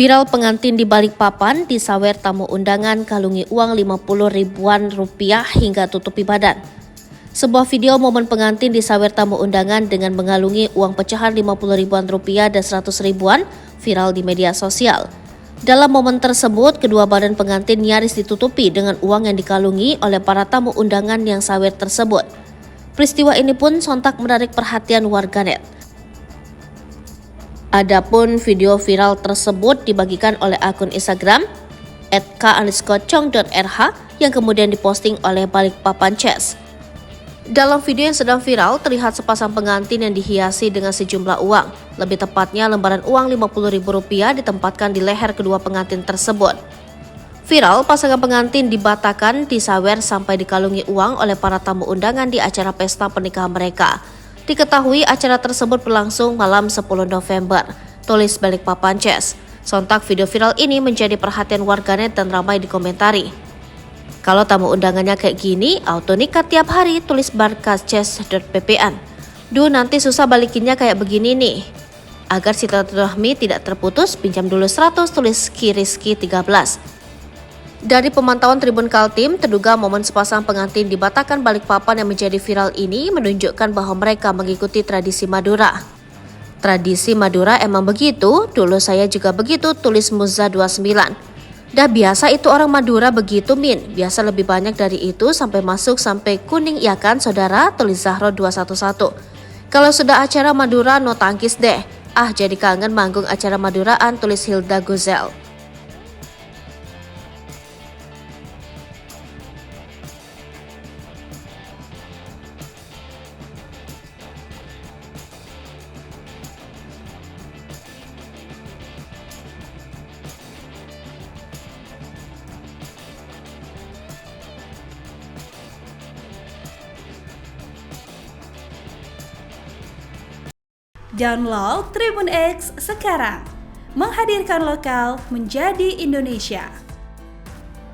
Viral pengantin di Balikpapan disawer tamu undangan kalungi uang 50 ribuan rupiah hingga tutupi badan. Sebuah video momen pengantin disawer tamu undangan dengan mengalungi uang pecahan 50 ribuan rupiah dan 100 ribuan viral di media sosial. Dalam momen tersebut, kedua badan pengantin nyaris ditutupi dengan uang yang dikalungi oleh para tamu undangan yang sawer tersebut. Peristiwa ini pun sontak menarik perhatian warganet. Adapun video viral tersebut dibagikan oleh akun Instagram @k_chong.rh yang kemudian diposting oleh Balikpapan Chess. Dalam video yang sedang viral, terlihat sepasang pengantin yang dihiasi dengan sejumlah uang. Lebih tepatnya, lembaran uang Rp50.000 ditempatkan di leher kedua pengantin tersebut. Viral, pasangan pengantin di Batakkan disawer sampai dikalungi uang oleh para tamu undangan di acara pesta pernikahan mereka. Diketahui acara tersebut berlangsung malam 10 November, tulis Balikpapan Chess. Sontak video viral ini menjadi perhatian warganet dan ramai dikomentari. Kalau tamu undangannya kayak gini, auto nikah tiap hari, tulis barkaschess.ppn. Duh, nanti susah balikinnya kayak begini nih. Agar silaturahmi tidak terputus, pinjam dulu 100, tulis Rizky 13. Dari pemantauan Tribun Kaltim, terduga momen sepasang pengantin di Batakkan Balikpapan yang menjadi viral ini menunjukkan bahwa mereka mengikuti tradisi Madura. Tradisi Madura emang begitu, dulu saya juga begitu, tulis Muza 29. Dah biasa itu orang Madura begitu Min, biasa lebih banyak dari itu sampai masuk sampai kuning ya kan saudara, tulis Zahro 211. Kalau sudah acara Madura no tangkis deh, jadi kangen manggung acara Maduraan, tulis Hilda Gozel. Download Tribun X sekarang, menghadirkan lokal menjadi Indonesia.